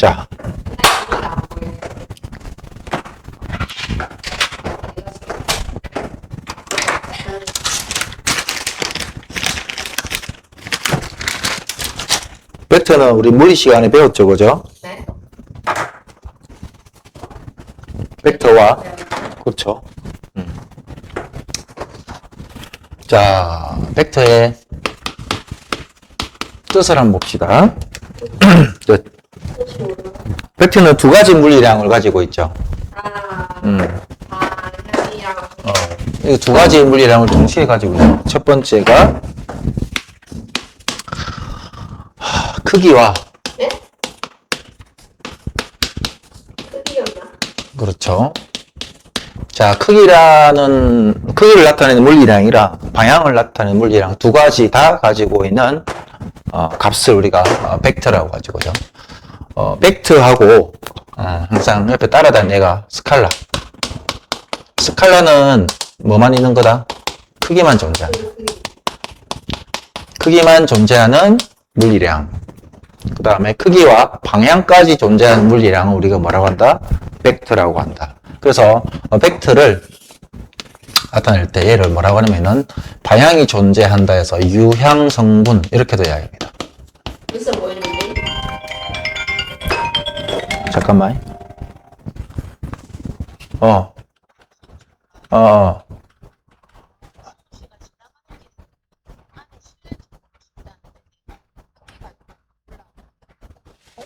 자. 벡터는 우리 물리 시간에 배웠죠, 그죠? 네. 벡터와, 그렇죠. 자, 벡터의 뜻을 한번 봅시다. 벡터는 두 가지 물리량을 가지고 있죠. 방향이랑 이 두 가지 물리량을 동시에 가지고 있어요. 첫 번째가 크기와, 네? 크기였나? 그렇죠. 자, 크기를 나타내는 물리량이랑 방향을 나타내는 물리량 두 가지 다 가지고 있는 값을 우리가 벡터라고 가지고요. 벡터하고 항상 옆에 따라다니는 애가 스칼라. 스칼라는 뭐만 있는 거다? 크기만 존재하는 물리량. 그 다음에 크기와 방향까지 존재하는 물리량을 우리가 뭐라고 한다? 벡터라고 한다. 그래서 벡터를 나타낼 때 얘를 뭐라고 하냐면은 방향이 존재한다 해서 유향성분 이렇게도 이야기합니다. 무슨 뭐 있는데? 잠깐만.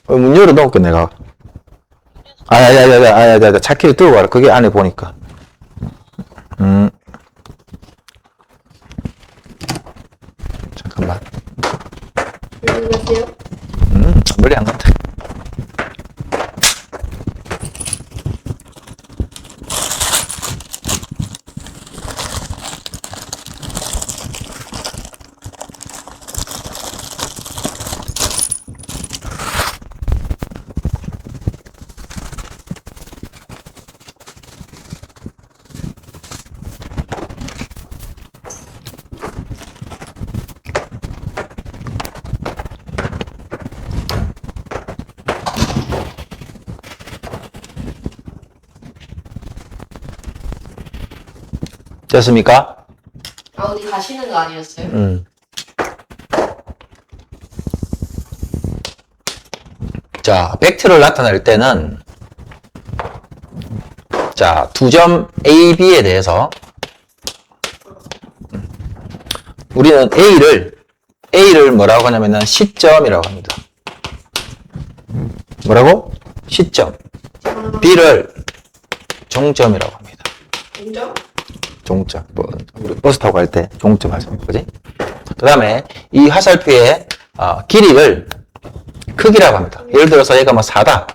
문 열어 놓을게, 내가. 차키를 들고 가라. 그게 안에 보니까. 잠깐만. 안녕하세요. 멀리 안 간다. 됐습니까? 어디 가시는 거 아니었어요? 자, 벡터를 나타낼 때는 자, 두 점 A, B에 대해서 우리는 A를 뭐라고 하냐면은 시점이라고 합니다. 뭐라고? 시점. B를 종점이라고 합니다. 인정? 종점. 우리 버스 타고 갈 때 종점 하죠. 그지? 그 다음에 이 화살표의 길이를 크기라고 합니다. 예를 들어서 얘가 뭐 4다.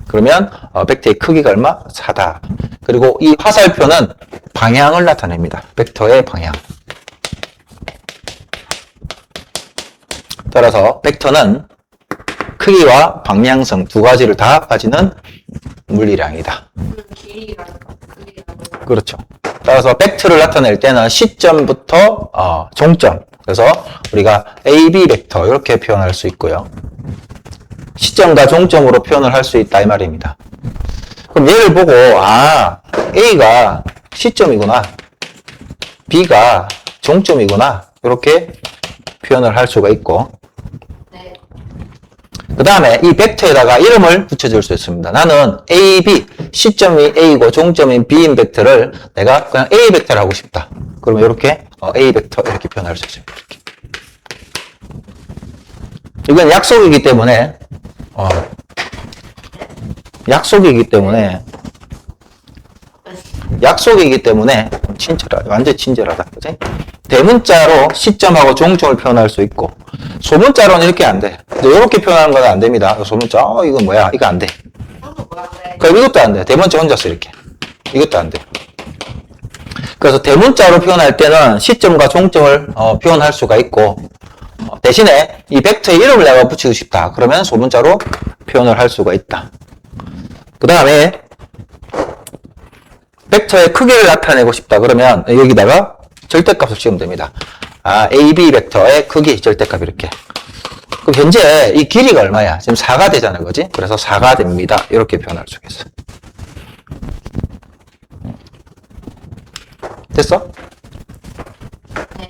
그러면 벡터의 크기가 얼마? 4다. 그리고 이 화살표는 방향을 나타냅니다. 벡터의 방향. 따라서 벡터는 크기와 방향성 두 가지를 다 가지는 물리량이다. 길이랑 크기랑. 그렇죠. 따라서 벡터를 나타낼 때는 시점부터 종점. 그래서 우리가 A, B 벡터 이렇게 표현할 수 있고요. 시점과 종점으로 표현을 할 수 있다 이 말입니다. 그럼 얘를 보고 A가 시점이구나, B가 종점이구나 이렇게 표현을 할 수가 있고, 네. 그 다음에 이 벡터에다가 이름을 붙여줄 수 있습니다. 나는 A, B, 시점이 A고 종점인 B인 벡터를 내가 그냥 A 벡터를 하고 싶다. 그러면 이렇게 A 벡터 이렇게 표현할 수 있습니다. 이렇게. 이건 약속이기 때문에 완전 친절하다. 그치? 대문자로 시점하고 종점을 표현할 수 있고, 소문자로는 이렇게 안 돼. 이렇게 표현하는 건 안 됩니다. 소문자, 이건 뭐야? 이거 안 돼. 그럼 이것도 안 돼. 대문자 혼자서 이렇게. 이것도 안 돼. 그래서 대문자로 표현할 때는 시점과 종점을 표현할 수가 있고, 대신에 이 벡터의 이름을 내가 붙이고 싶다. 그러면 소문자로 표현을 할 수가 있다. 그 다음에 벡터의 크기를 나타내고 싶다. 그러면 여기다가 절대값을 찍으면 됩니다. A, B 벡터의 크기 절대값 이렇게. 그럼 현재 이 길이가 얼마야? 지금 4가 되잖아, 그지? 그래서 4가 됩니다. 이렇게 표현할 수 있어. 됐어? 네.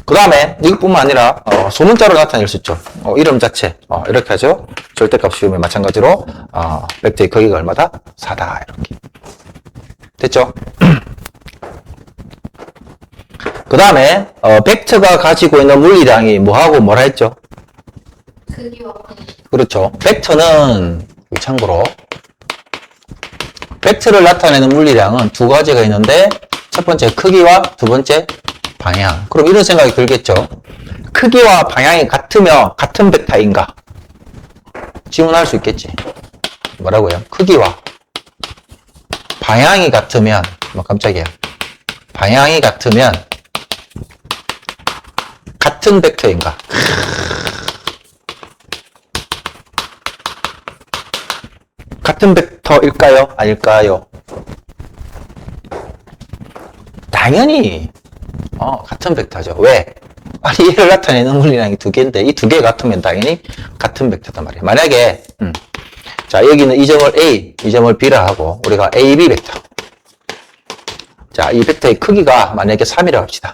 그 다음에 이것뿐만 아니라 소문자로 나타낼 수 있죠. 이름 자체 이렇게 하죠. 절대값 씌우면 마찬가지로 벡터의 크기가 얼마다? 4다 이렇게 됐죠. 그 다음에 벡터가 가지고 있는 물리량이 뭐하고 뭐라 했죠? 크기와 크기. 그렇죠. 벡터는 참고로 벡터를 나타내는 물리량은 두 가지가 있는데 첫 번째 크기와 두 번째 방향. 그럼 이런 생각이 들겠죠. 크기와 방향이 같으면 같은 벡터인가? 질문할 수 있겠지. 뭐라고요? 크기와 방향이 같으면 깜짝이야. 방향이 같으면 같은 벡터인가? 같은 벡터일까요? 아닐까요? 당연히 같은 벡터죠. 왜? 아니 얘를 나타내는 물리량이 두 개인데 이 두 개 같으면 당연히 같은 벡터단 말이에요. 만약에 자 여기는 이 점을 A, 이 점을 B라 하고 우리가 AB 벡터. 자, 이 벡터의 크기가 만약에 3이라고 합시다.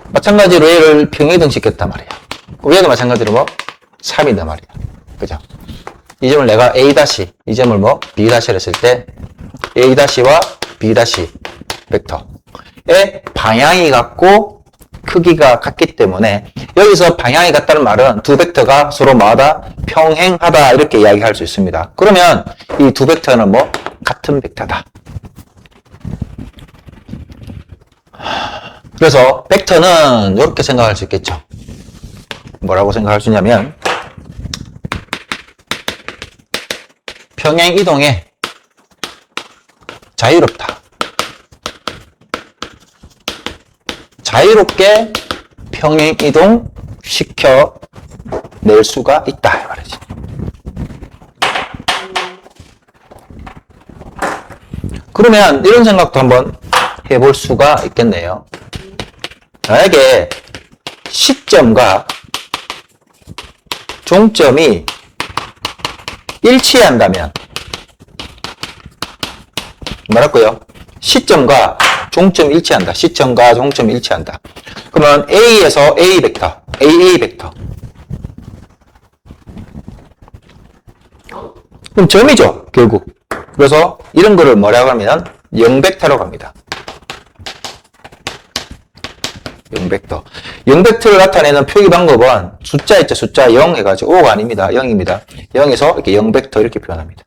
마찬가지로 얘를 평행이동 시켰단 말이에요. 얘도 마찬가지로 뭐 3이단 말이에요. 그죠? 이 점을 내가 A-, 이 점을 뭐 B- 했을 때 A-와 B- 벡터의 방향이 같고 크기가 같기 때문에 여기서 방향이 같다는 말은 두 벡터가 서로 뭐하다? 평행하다 이렇게 이야기할 수 있습니다. 그러면 이 두 벡터는 뭐? 같은 벡터다. 그래서 벡터는 이렇게 생각할 수 있겠죠. 뭐라고 생각할 수 있냐면 평행 이동에 자유롭다. 자유롭게 평행 이동 시켜낼 수가 있다 이 말이지. 그러면 이런 생각도 한번 해볼 수가 있겠네요. 만약에 시점과 종점이 일치한다면 뭐랄까요? 시점과 종점이 일치한다. 시점과 종점이 일치한다. 그러면 A에서 A 벡터, AA 벡터. 그럼 점이죠, 결국. 그래서 이런 거를 뭐라고 하면 0벡터라고 합니다. 0벡터. 0벡터를 나타내는 표기 방법은 숫자 있죠, 숫자 0 해가지고 5가 아닙니다. 0입니다. 0에서 이렇게 0벡터 이렇게 표현합니다.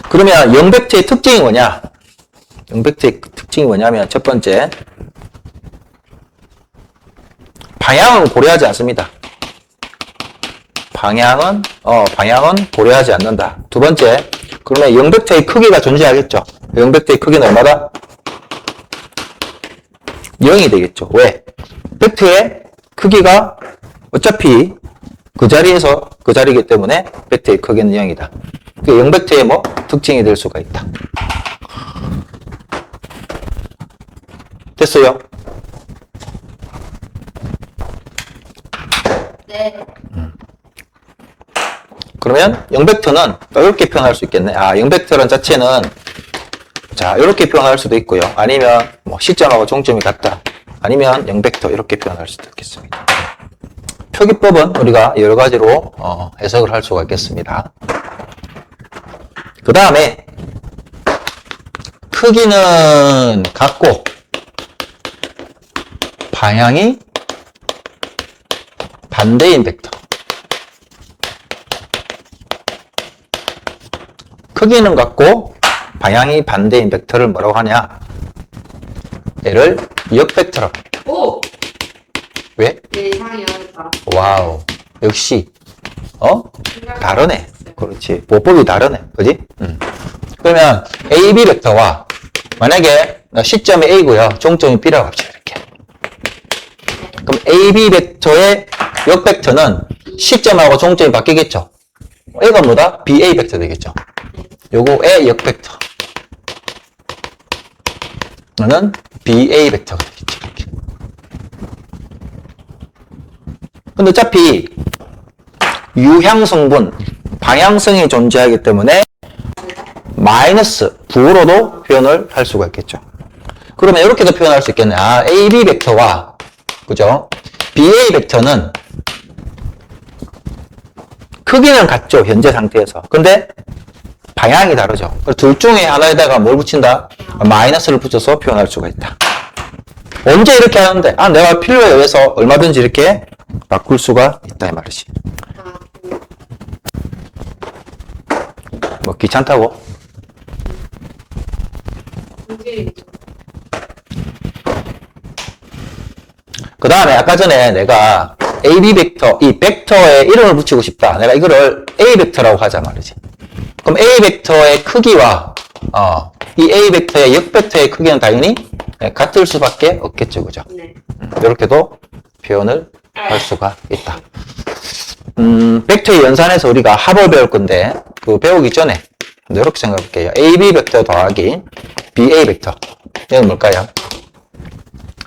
그러면 0벡터의 특징이 뭐냐? 0벡터의 특징이 뭐냐면 첫 번째 방향은 고려하지 않습니다. 방향은 고려하지 않는다. 두 번째, 그러면 0벡터의 크기가 존재하겠죠. 0벡터의 크기는 얼마다? 0이 되겠죠. 왜? 벡터의 크기가 어차피 그 자리에서 그 자리이기 때문에 벡터의 크기는 0이다. 그 0벡터의 뭐 특징이 될 수가 있다. 됐어요? 네. 그러면 0벡터는 이렇게 표현할 수 있겠네. 0벡터란 자체는 자 이렇게 표현할 수도 있고요. 아니면 뭐 시점하고 종점이 같다. 아니면 0벡터 이렇게 표현할 수도 있겠습니다. 표기법은 우리가 여러 가지로 해석을 할 수가 있겠습니다. 그 다음에 크기는 같고 방향이 반대인 벡터. 크기는 같고 방향이 반대인 벡터를 뭐라고 하냐? 얘를 역벡터라고 합니다. 오! 왜? 내 이상이 어렵다. 와우. 역시 다르네. 그렇지. 보법이 다르네. 그지? 그러면 AB 벡터와 만약에 시점이 A고요. 종점이 B라고 합시다. 이렇게. 그럼 AB 벡터의 역벡터는 시점하고 종점이 바뀌겠죠. A가 뭐다? BA 벡터 되겠죠. 요거의 역벡터. 는 BA 벡터가 되겠죠. 이렇게. 근데 어차피 유향 성분, 방향성이 존재하기 때문에 마이너스 부호로도 표현을 할 수가 있겠죠. 그러면 이렇게도 표현할 수 있겠네. 아, AB 벡터와, 그죠? BA 벡터는 크기는 같죠, 현재 상태에서. 근데 방향이 다르죠. 둘 중에 하나에다가 뭘 붙인다? 마이너스를 붙여서 표현할 수가 있다. 언제 이렇게 하는데? 아, 내가 필요에 의해서 얼마든지 이렇게 바꿀 수가 있다, 이 말이지. 뭐, 귀찮다고? 그 다음에 아까 전에 내가 AB 벡터, 이 벡터에 이름을 붙이고 싶다. 내가 이거를 A 벡터라고 하자 말이지. 그럼 A 벡터의 크기와 이 A 벡터의 역벡터의 크기는 당연히 같을 수밖에 없겠죠, 그죠? 네. 이렇게도 표현을 할 수가 있다. 벡터의 연산에서 우리가 합을 배울 건데 그 배우기 전에 이렇게 생각할게요. AB 벡터 더하기 BA 벡터. 이건 뭘까요?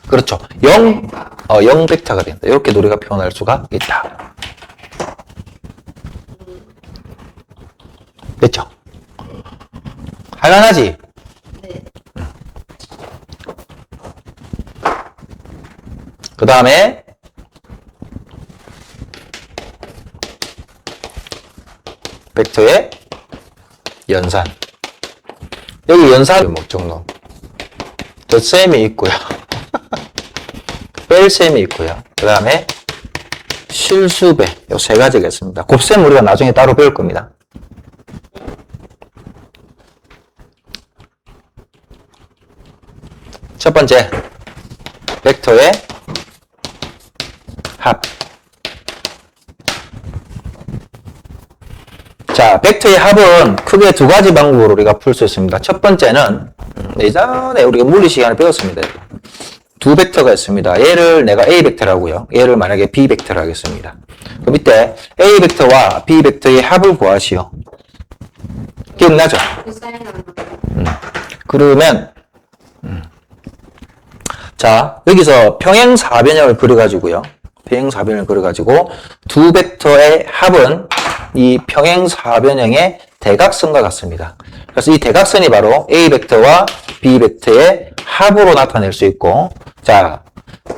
그렇죠. 0 벡터가 된다. 이렇게 우리가 표현할 수가 있다. 됐죠? 할만하지? 네. 그 다음에 벡터의 연산. 여기 연산 목적론 덧셈이 있고요. 뺄셈이 있고요. 그 다음에 실수배 요 세 가지가 있습니다. 곱셈 우리가 나중에 따로 배울 겁니다. 첫 번째 벡터의 합. 자, 벡터의 합은 크게 두 가지 방법으로 우리가 풀 수 있습니다. 첫 번째는 예전에 우리가 물리 시간에 배웠습니다. 두 벡터가 있습니다. 얘를 내가 A 벡터라고요. 얘를 만약에 B 벡터로 하겠습니다. 그럼 이때 A 벡터와 B 벡터의 합을 구하시오. 기억나죠? 그러면 자, 여기서 평행사변형을 그려가지고요. 평행사변형을 그려가지고 두 벡터의 합은 이 평행사변형의 대각선과 같습니다. 그래서 이 대각선이 바로 A 벡터와 B 벡터의 합으로 나타낼 수 있고, 자,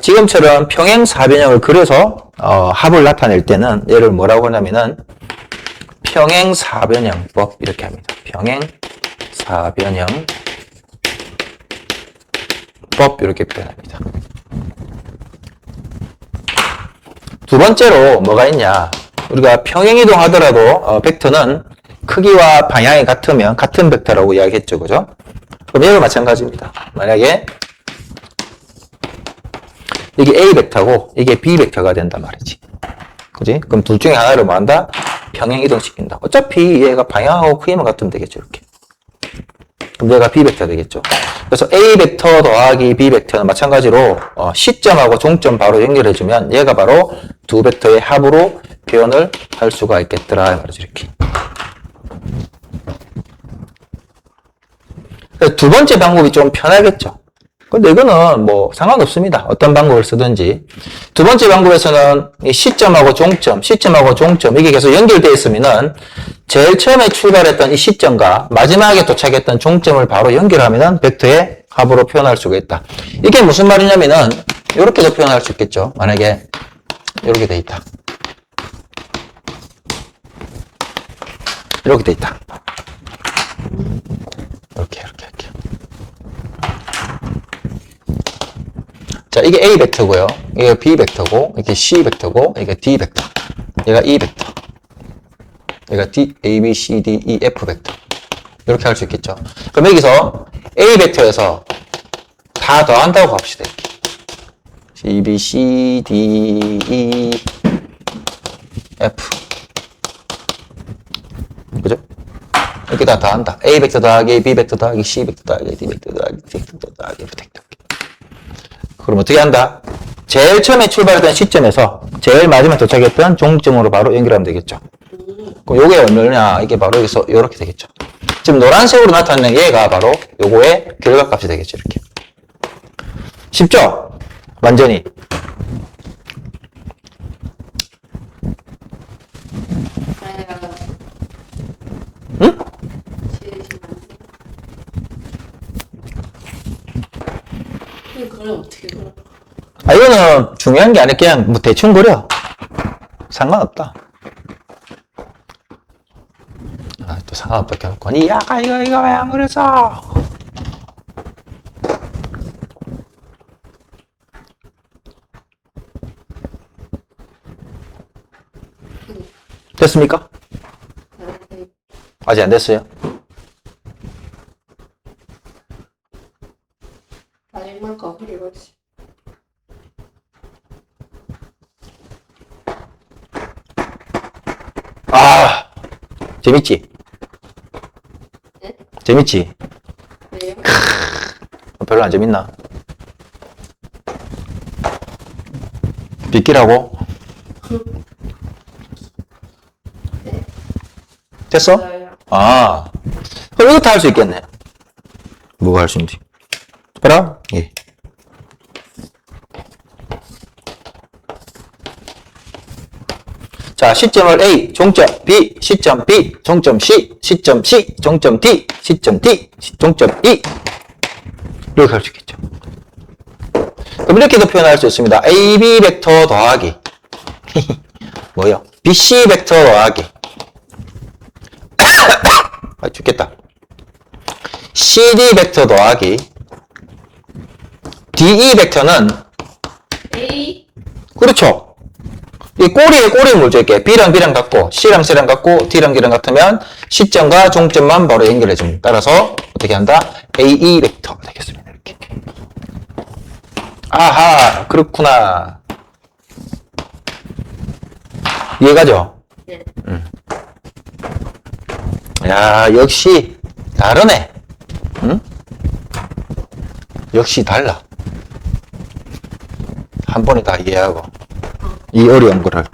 지금처럼 평행사변형을 그려서 합을 나타낼 때는 얘를 뭐라고 하냐면은 평행사변형법 이렇게 합니다. 평행사변형법 이렇게 표현합니다. 두 번째로 뭐가 있냐? 우리가 평행이동 하더라도 벡터는 크기와 방향이 같으면 같은 벡터라고 이야기했죠, 그죠? 그럼 얘도 마찬가지입니다. 만약에 이게 A 벡터고 이게 B 벡터가 된단 말이지. 그지? 그럼 둘 중에 하나를 뭐 한다? 평행 이동시킨다. 어차피 얘가 방향하고 크기만 같으면 되겠죠, 이렇게. 그럼 얘가 B 벡터 되겠죠. 그래서 A 벡터 더하기 B 벡터는 마찬가지로 시점하고 종점 바로 연결해주면 얘가 바로 두 벡터의 합으로 표현을 할 수가 있겠더라, 말이죠, 이렇게. 두 번째 방법이 좀 편하겠죠. 근데 이거는 뭐 상관없습니다. 어떤 방법을 쓰든지. 두 번째 방법에서는 이 시점하고 종점 이게 계속 연결되어 있으면은 제일 처음에 출발했던 이 시점과 마지막에 도착했던 종점을 바로 연결하면은 벡터의 합으로 표현할 수가 있다. 이게 무슨 말이냐면은 이렇게도 표현할 수 있겠죠. 만약에 이렇게 돼 있다. 이렇게 돼 있다. 이렇게. 자, 이게 A 벡터고요. 이게 B 벡터고, 이게 C 벡터고, 이게 D 벡터. 얘가 E 벡터. 얘가 D, A, B, C, D, E, F 벡터. 이렇게 할 수 있겠죠. 그럼 여기서 A 벡터에서 다 더한다고 합시다. 이렇게. C, B, C, D, E, F. 그죠? 이렇게 다 더한다. A 벡터 더하기, B 벡터 더하기, C 벡터 더하기, D 벡터 더하기, D 벡터 더하기, F 벡터. 그럼 어떻게 한다? 제일 처음에 출발했던 시점에서 제일 마지막에 도착했던 종점으로 바로 연결하면 되겠죠. 그럼 요게 얼마냐? 이게 바로 여기서 이렇게 되겠죠. 지금 노란색으로 나타나는 얘가 바로 요거의 결과값이 되겠죠. 이렇게. 쉽죠? 완전히. 그래요. 응? 그걸 어떻게 그려? 아, 이거는 중요한 게 아니라 그냥 뭐 대충 그려. 상관없다. 아, 또 상관없다 켜놓고. 니 야가 이거 왜 안 그랬어? 됐습니까? 아직 안 됐어요? 마지막 거 그리고지. 아, 재밌지? 네? 재밌지? 왜요? 별로 안 재밌나? 빗기라고? 네. 됐어? 저요. 아, 그럼 이것도 할 수 있겠네. 뭐가 할 수 있는지. 봐라. 예. 자, 시점을 A, 종점 B, 시점 B, 종점 C, 시점 C, 종점 D, 시점 D, 종점 E. 이렇게 할 수 있겠죠. 그럼 이렇게도 표현할 수 있습니다. AB 벡터 더하기. 뭐요? BC 벡터 더하기. 아, 죽겠다. CD 벡터 더하기. DE 벡터는, A 그렇죠. 이 꼬리에 꼬리 물질게 B랑 B랑 같고 C랑 C랑 같고 D랑 D랑 같으면 시점과 종점만 바로 연결해 줍니다. 따라서 어떻게 한다? AE 벡터가 되겠습니다. 이렇게. 아하, 그렇구나. 이해가죠? 네. 야, 역시 다르네. 응? 역시 달라. 한 번에 다 이해하고 이 어려운 거를.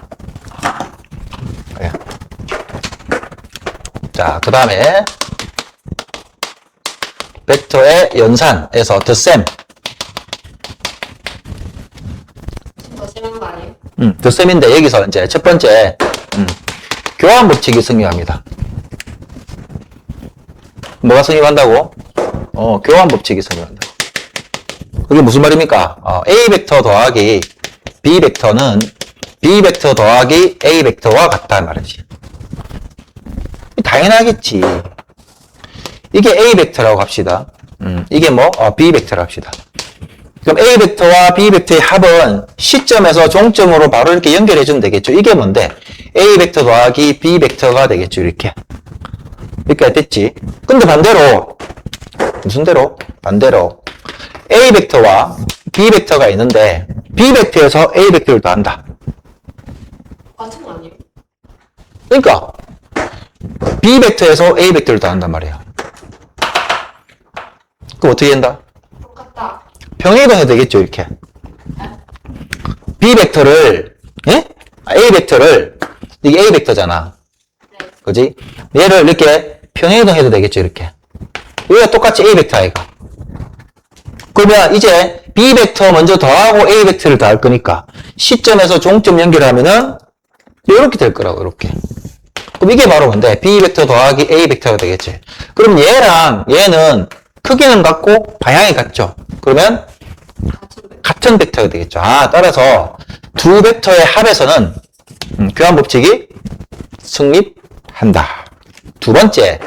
예. 자, 그 다음에 벡터의 연산에서 the same. 더 심한 거 아니에요? the same인데 여기서 이제 첫 번째 교환 법칙이 승리합니다. 뭐가 승리한다고? 교환 법칙이 승리한다. 그게 무슨 말입니까? A 벡터 더하기 B 벡터는 B 벡터 더하기 A 벡터와 같다는 말이지. 당연하겠지. 이게 A 벡터라고 합시다. 이게 뭐? B 벡터라고 합시다. 그럼 A 벡터와 B 벡터의 합은 시점에서 종점으로 바로 이렇게 연결해주면 되겠죠. 이게 뭔데? A 벡터 더하기 B 벡터가 되겠죠. 이렇게. 여기까지 됐지. 근데 반대로, 무슨 대로? 반대로. A 벡터와 B 벡터가 있는데, B 벡터에서 A 벡터를 더한다. 같은 거 아니에요? 그러니까, B 벡터에서 A 벡터를 더한단 말이야. 그럼 어떻게 된다? 똑같다. 평행이동이 되겠죠, 이렇게. B 벡터를, 예? A 벡터를, 이게 A 벡터잖아. 네. 그지? 얘를 이렇게 평행이동해도 되겠죠, 이렇게. 여기가 똑같이 A 벡터 아이가. 그러면 이제 B 벡터 먼저 더하고 A 벡터를 더할 거니까 시점에서 종점 연결하면은 이렇게 될 거라고, 이렇게. 그럼 이게 바로 뭔데? B 벡터 더하기 A 벡터가 되겠지. 그럼 얘랑 얘는 크기는 같고 방향이 같죠. 그러면 같은 거. 같은 벡터가 되겠죠. 아, 따라서 두 벡터의 합에서는 교환 법칙이 성립한다. 두 번째.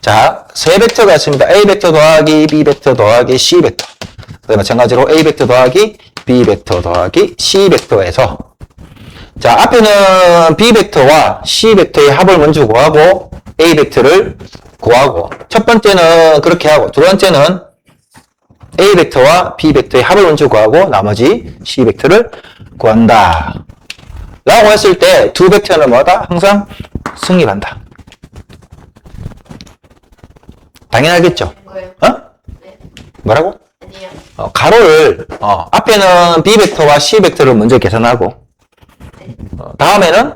자, 세 벡터가 있습니다. A 벡터 더하기 B 벡터 더하기 C 벡터. 그다음에 마찬가지로 A 벡터 더하기 B 벡터 더하기 C 벡터에서 자, 앞에는 B 벡터와 C 벡터의 합을 먼저 구하고 A 벡터를 구하고 첫 번째는 그렇게 하고 두 번째는 A 벡터와 B 벡터의 합을 먼저 구하고 나머지 C 벡터를 구한다. 라고 했을 때 두 벡터는 뭐다? 항상 성립한다. 당연하겠죠? 거예요? 어? 네. 뭐라고? 아니요. 가로를 앞에는 B 벡터와 C 벡터를 먼저 계산하고 네. 다음에는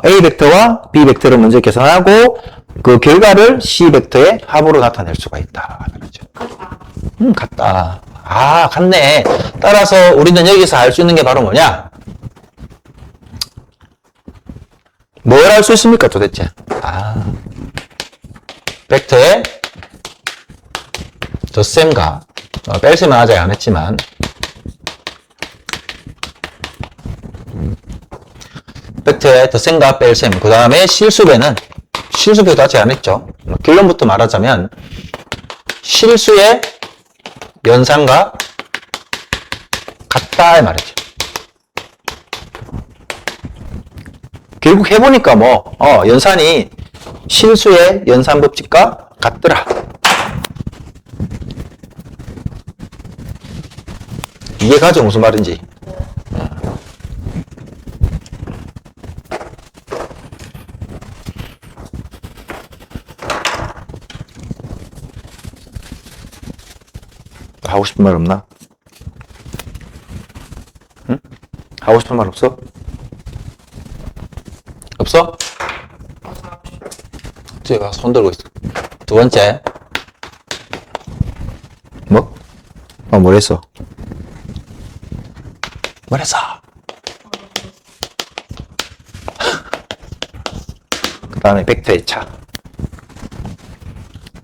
A 벡터와 B 벡터를 먼저 계산하고 그 결과를 C 벡터의 합으로 나타낼 수가 있다. 그렇죠. 같다. 같다. 아, 같네. 따라서 우리는 여기서 알 수 있는 게 바로 뭐냐? 뭘 알 수 있습니까, 도대체? 아, 벡터의 덧셈과, 뺄셈은 아직 안 했지만, 벡터의 덧셈과 뺄셈, 그 다음에 실수배도 아직 안 했죠. 결론부터 말하자면, 실수의 연산과 같다, 이 말이죠. 결국 해보니까 연산이 실수의 연산 법칙과 같더라. 이해가죠? 무슨 말인지. 하고 싶은 말 없나? 응? 하고 싶은 말 없어? 없어? 제가 손 들고 있어. 두 번째. 뭐? 뭐랬어? 뭐랬어? 그 다음에 벡터의 차.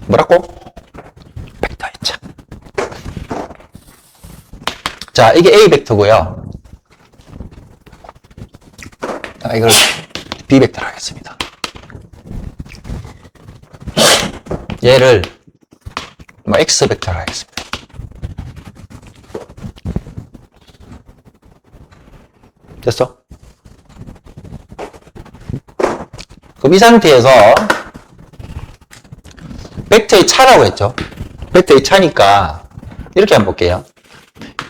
뭐라고? 벡터의 차. 자, 이게 A 벡터고요. 자, 이걸 B 벡터로 하겠습니다. 얘를 X 벡터로 하겠습니다. 됐어? 그럼 이 상태에서 벡터의 차라고 했죠. 벡터의 차니까 이렇게 한번 볼게요.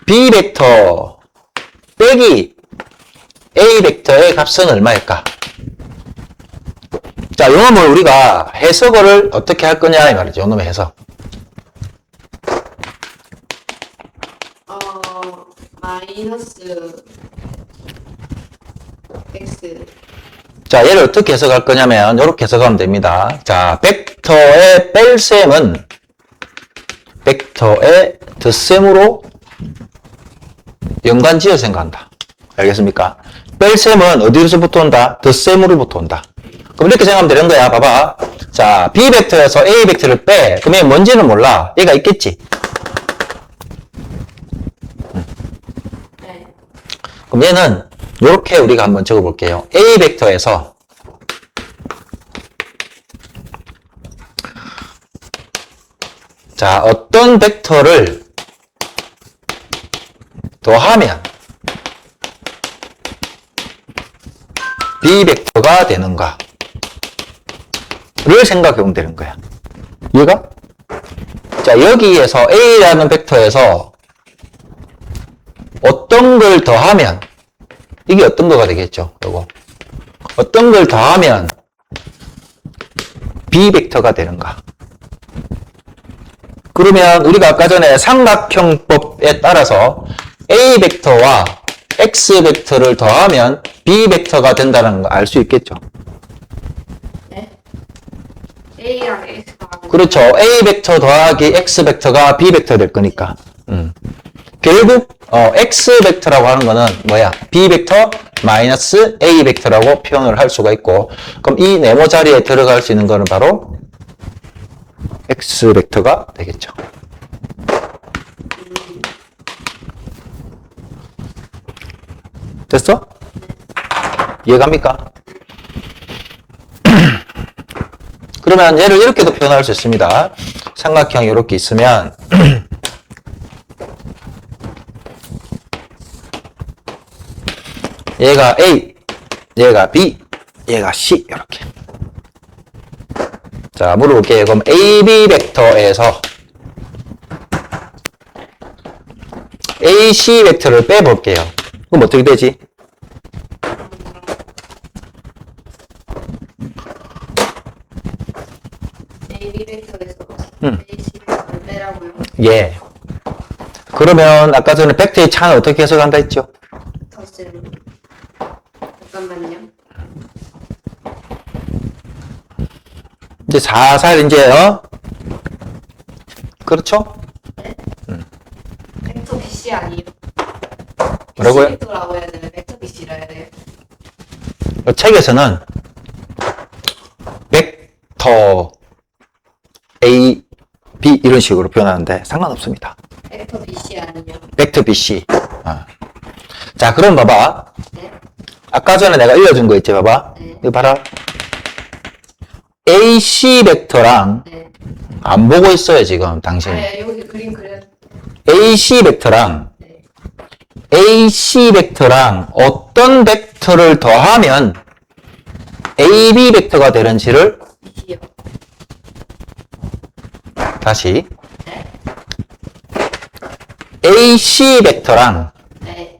B 벡터 빼기 A 벡터의 값은 얼마일까? 자, 요 놈을 우리가 해석을 어떻게 할 거냐 이 말이죠. 요 놈의 해석. 마이너스 X. 자, 얘를 어떻게 해석할 거냐면 이렇게 해석하면 됩니다. 자, 벡터의 뺄셈은 벡터의 덧셈으로 연관지어 생각한다. 알겠습니까? 뺄셈은 어디로서부터 온다? 덧셈으로부터 온다. 그럼 이렇게 생각하면 되는 거야. 봐봐. 자, B 벡터에서 A 벡터를 빼. 그러면 뭔지는 몰라. 얘가 있겠지. 네. 그럼 얘는 이렇게 우리가 한번 적어볼게요. A 벡터에서 자, 어떤 벡터를 더하면 B 벡터가 되는가? 를 생각해보면 되는 거야. 이해가? 자, 여기에서 A라는 벡터에서 어떤 걸 더하면 이게 어떤 거가 되겠죠? 요거. 어떤 걸 더하면 B 벡터가 되는가? 그러면 우리가 아까 전에 삼각형법에 따라서 A 벡터와 X 벡터를 더하면 B 벡터가 된다는 거 알 수 있겠죠? 네. A랑 X가. 그렇죠. A 벡터 더하기 X 벡터가 B 벡터 될 거니까. 결국 X 벡터라고 하는 거는 뭐야? B 벡터 마이너스 A 벡터라고 표현을 할 수가 있고, 그럼 이 네모 자리에 들어갈 수 있는 거는 바로 X 벡터가 되겠죠. 됐어? 이해갑니까? 그러면 얘를 이렇게도 표현할 수 있습니다. 삼각형이 이렇게 있으면 얘가 A, 얘가 B, 얘가 C 이렇게. 자, 물어볼게요. 그럼 AB 벡터에서 AC 벡터를 빼볼게요. 그럼 어떻게 되지? AB 벡터에서 음. AC 벡터를 빼라고요. 예. 그러면 아까 전에 벡터의 차는 어떻게 해석한다 했죠? 덧셈. 잠깐만요. 이제 살살 이제, 그렇죠? 벡터 BC 아니에요? 뭐라고요? 벡터라고 해야 되나? 벡터 BC라 해야 돼요? 책에서는 벡터 A, B 이런 식으로 표현하는데 상관없습니다. 벡터 BC 아니요? 벡터 BC. 자, 그럼 봐봐. 네. 아까 전에 내가 읽어준 거 있지, 봐봐. 네. 이거 봐라. AC 벡터랑 네. 안 보고 있어요, 지금 당신이. 여기 그림 그려. AC 벡터랑 네. AC 벡터랑 어떤 벡터를 더하면 AB 벡터가 되는지를 BC요. 다시 네. AC 벡터랑 네.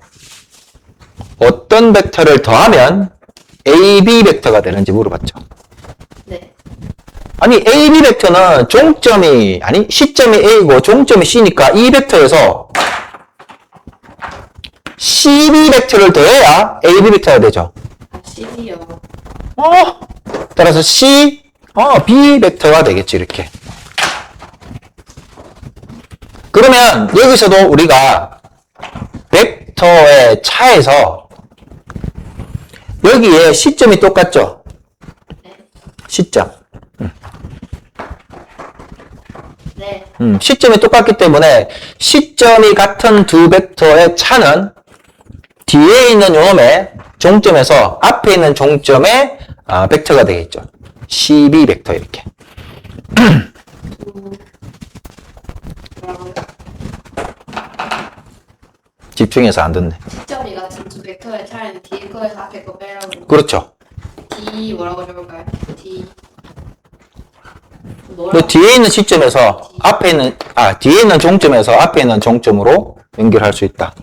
어떤 벡터를 더하면 AB 벡터가 되는지 물어봤죠. 네. 아니 AB 벡터는 종점이 아니 시점이 A고 종점이 C니까 이 벡터에서 CB 벡터를 더해야 AB 벡터가 되죠. 아, C요. 따라서 C, B 벡터가 되겠지, 이렇게. 그러면 여기서도 우리가 벡터의 차에서 여기에 시점이 똑같죠? 네. 시점. 네. 시점이 똑같기 때문에 시점이 같은 두 벡터의 차는 뒤에 있는 요놈의 종점에서 앞에 있는 종점의 벡터가 되겠죠. CB 벡터 이렇게. 뭐라고요? 집중해서 안 듣네. 시점이 같은 두 벡터의 차이는 뒤에 거에서 앞에 거 빼라고. 그렇죠. D 뭐라고 적을까요? D. 그 뭐라고? 뒤에 있는 시점에서 뒤에 있는 종점에서 앞에 있는 종점으로 연결할 수 있다.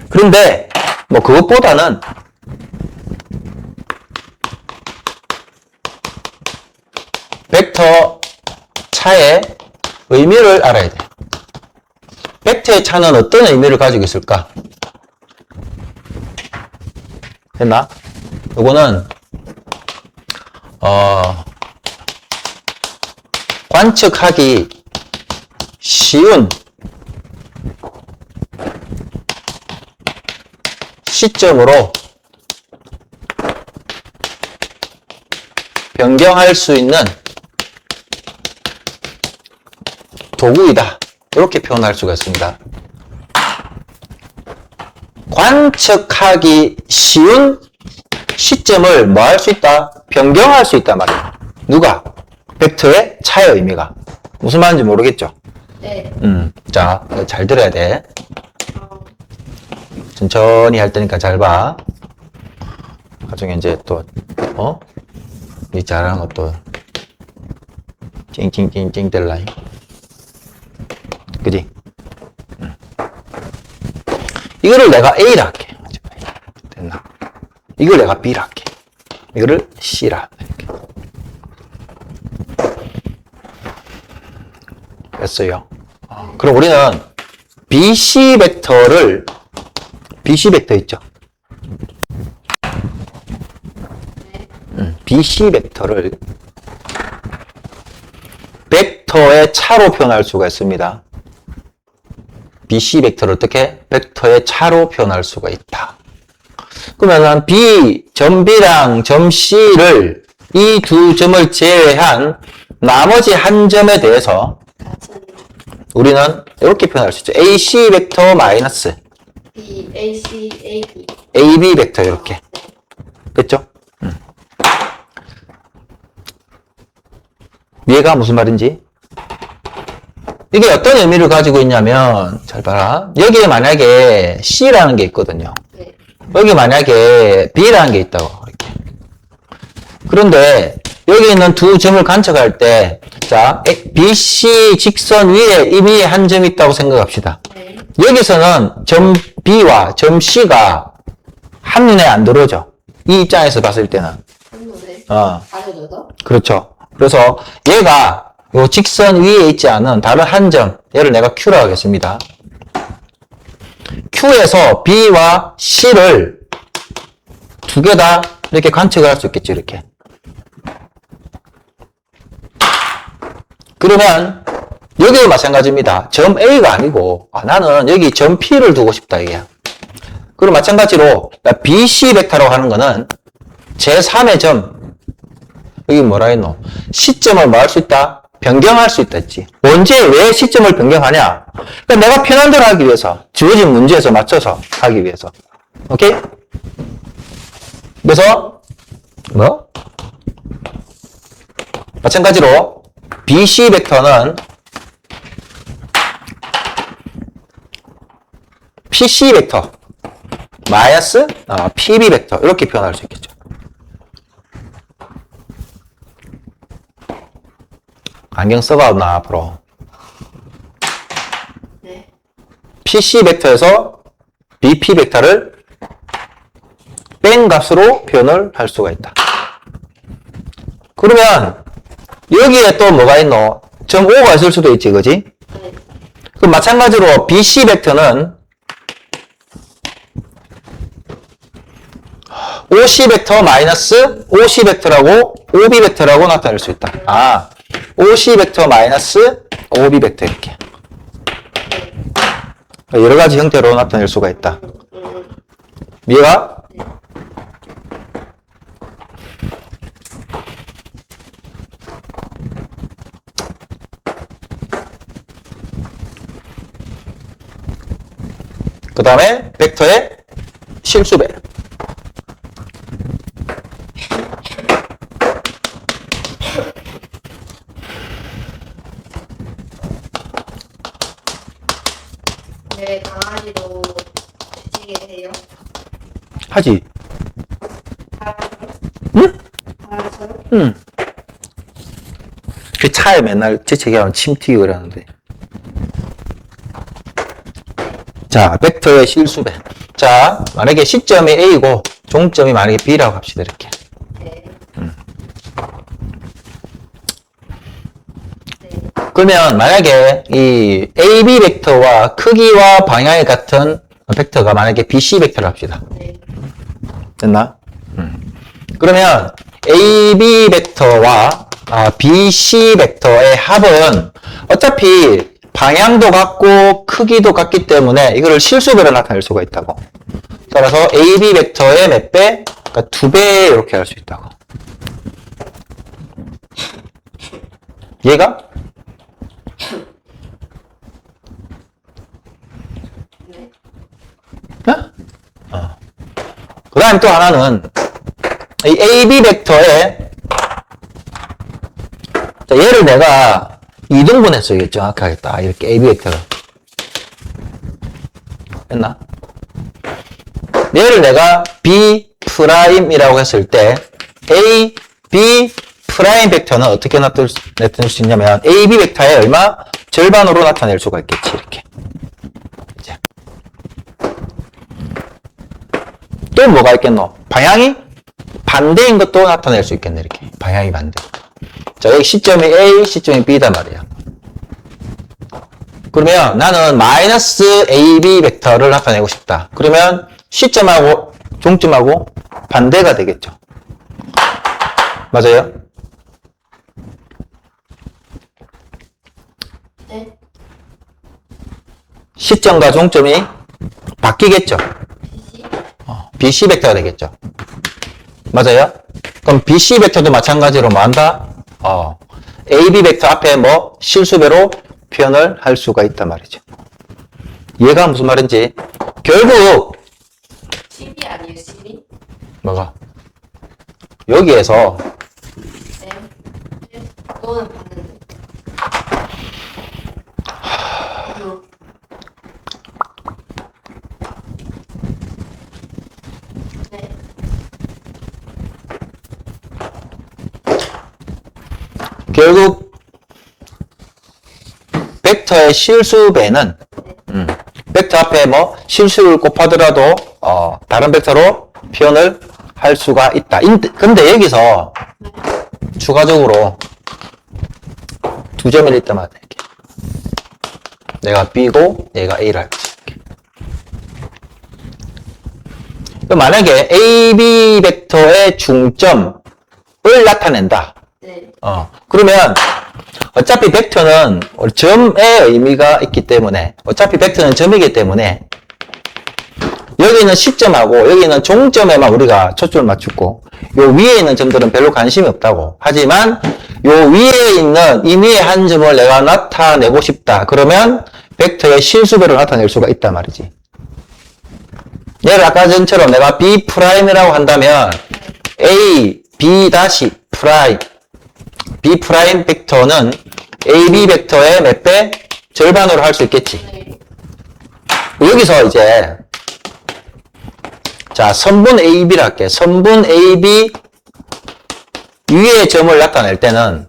그런데 뭐 그것보다는 벡터 차의 의미를 알아야 돼. 벡터의 차는 어떤 의미를 가지고 있을까? 됐나? 요거는 관측하기 쉬운 시점으로 변경할 수 있는 도구이다. 이렇게 표현할 수가 있습니다. 관측하기 쉬운 시점을 뭐 할 수 있다? 변경할 수 있단 말이에요. 누가? 벡터의 차의 의미가. 무슨 말인지 모르겠죠? 네. 자, 잘 들어야 돼. 천천히 할 테니까 잘 봐. 나중에 이제 또, 이 잘하는 것도 찡찡찡찡 될라잉. 그지? 이거를 내가 A라 할게. 됐나? 이걸 내가 B라 할게. 이거를 C라 할게. 됐어요. 그럼 우리는 BC 벡터 있죠? BC 벡터를 벡터의 차로 표현할 수가 있습니다. BC 벡터를 어떻게? 벡터의 차로 표현할 수가 있다. 그러면 점 B랑 점 C를 이 두 점을 제외한 나머지 한 점에 대해서 같은 우리는 이렇게 표현할 수 있죠. AC 벡터 마이너스 B, A, C, A, B. AB 벡터 이렇게. 그렇죠? 얘가 무슨 말인지? 이게 어떤 의미를 가지고 있냐면 잘 봐라. 여기에 만약에 C라는 게 있거든요. 네. 여기 만약에 B라는 게 있다고 이렇게. 그런데 여기 있는 두 점을 관측할 때 자, BC 직선 위에 이 위에 한 점이 있다고 생각합시다. 네. 여기서는 점 B와 점 C가 한눈에 안 들어오죠. 이 입장에서 봤을 때는. 한눈에 어, 가려져서 그렇죠. 그래서 얘가 요 직선 위에 있지 않은 다른 한 점, 얘를 내가 Q라고 하겠습니다. Q에서 B와 C를 두 개 다 이렇게 관측을 할 수 있겠죠, 이렇게. 그러면 여기도 마찬가지입니다. 점 A가 아니고 나는 여기 점 P를 두고 싶다 이게. 그리고 마찬가지로 BC 벡터라고 하는 거는 제3의 점 여기 뭐라 했노? 시점을 뭐 할 수 있다? 변경할 수 있다 했지. 언제 왜 시점을 변경하냐? 그러니까 내가 편한 대로 하기 위해서 주어진 문제에서 맞춰서 하기 위해서. 오케이? 그래서 뭐? 마찬가지로 BC 벡터는 PC 벡터 마이너스 PB 벡터 이렇게 표현할 수 있겠죠. 안경 써봐 나 앞으로. 네. PC 벡터에서 BP 벡터를 뺀 값으로 표현을 할 수가 있다. 그러면 여기에 또 뭐가 있노? 점 5가 있을 수도 있지, 그지? 네. 그럼 마찬가지로 BC 벡터는 OC 벡터 마이너스 OC 벡터라고 OB 벡터라고 나타낼 수 있다. OC 벡터 마이너스 OB 벡터 이렇게. 여러 가지 형태로 나타낼 수가 있다. 이해가? 그 다음에 벡터의 실수배. 네, 강아지도 주시게 돼요. 하지. 알아서요? 응? 알아서요? 응. 그 차에 맨날 재채기하면 침 튀기고 그러는데. 자, 벡터의 실수배. 자, 만약에 시점이 A고 종점이 만약에 B라고 합시다. 이렇게. 네. 그러면 만약에 이 AB 벡터와 크기와 방향이 같은 벡터가 만약에 BC 벡터를 합시다. 네. 됐나? 그러면 AB 벡터와 BC 벡터의 합은 어차피 방향도 같고 크기도 같기 때문에 이거를 실수배로 나타낼 수가 있다고. 따라서 AB 벡터의 몇 배? 그러니까 2배 이렇게 할 수 있다고. 얘가? 네. 그 다음에 또 하나는 이 AB 벡터에 자, 얘를 내가 2등분했어. 이게 정확하게 딱 이렇게 AB 벡터를 됐나? 얘를 내가 B 프라임이라고 했을 때 A, B 프라임 벡터는 어떻게 나타낼 수 있냐면 AB 벡터의 얼마? 절반으로 나타낼 수가 있겠지. 이렇게. 이제. 또 뭐가 있겠노? 방향이 반대인 것도 나타낼 수 있겠네. 이렇게. 방향이 반대. 자, 여기 시점이 A, 시점이 B단 말이야. 그러면 나는 마이너스 AB 벡터를 나타내고 싶다. 그러면 시점하고 종점하고 반대가 되겠죠. 맞아요? 네. 시점과 종점이 바뀌겠죠. PC. BC 벡터가 되겠죠. 맞아요? 그럼 BC 벡터도 마찬가지로 뭐 한다? AB 벡터 앞에 뭐 실수배로 표현을 할 수가 있단 말이죠. 얘가 무슨 말인지 결국 CV 아니에요, CV? 뭐가 여기에서 네. 네. 그거는 봤는데. 네. 결국 벡터의 실수배는 벡터 앞에 뭐 실수를 곱하더라도 다른 벡터로 표현을 할 수가 있다. 근데 여기서 추가적으로 두 점을 있단 말이야. 이렇게. 내가 B고 얘가 A를 할게. 만약에 AB 벡터의 중점을 나타낸다. 네. 그러면 어차피 벡터는 점의 의미가 있기 때문에, 어차피 벡터는 점이기 때문에, 여기는 시점하고 여기는 종점에만 우리가 초점을 맞추고, 요 위에 있는 점들은 별로 관심이 없다고. 하지만, 요 위에 있는 이 위에 한 점을 내가 나타내고 싶다. 그러면, 벡터의 실수배로 나타낼 수가 있단 말이지. 예를 아까 전처럼 내가 B'이라고 한다면, A, B 다시 프라임. B 프라임 벡터는 AB 벡터의 몇 배? 절반으로 할 수 있겠지. 네. 여기서 이제 자, 선분 AB를 할게. 선분 AB 위에 점을 나타낼 때는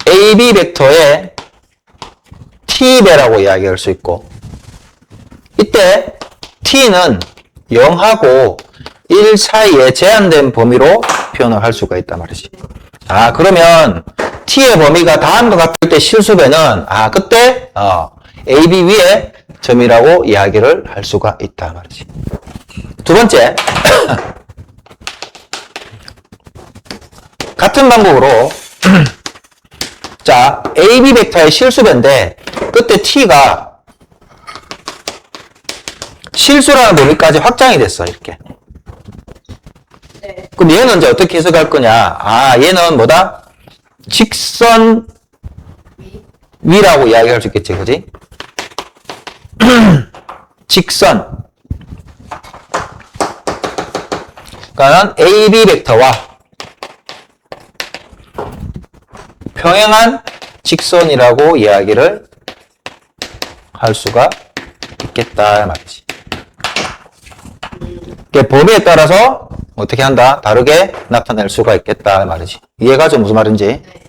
AB 벡터의 T배라고 이야기할 수 있고, 이때 T는 0하고 1 사이에 제한된 범위로 표현을 할 수가 있단 말이지. 아, 그러면 T의 범위가 다음과 같을 때 실수배는, 아, 그때 AB 위에 점이라고 이야기를 할 수가 있단 말이지. 두 번째, 같은 방법으로 자, AB 벡터의 실수배인데 그때 T가 실수라는 범위까지 확장이 됐어, 이렇게. 네. 그럼 얘는 이제 어떻게 해석할 거냐? 아, 얘는 뭐다? 직선 위. 위라고 이야기할 수 있겠지, 그지? 직선. 그러니까 AB 벡터와 평행한 직선이라고 이야기를 할 수가 있겠다 말이지. 범위에 따라서 어떻게 한다? 다르게 나타낼 수가 있겠다 말이지. 이해가죠? 무슨 말인지? 네.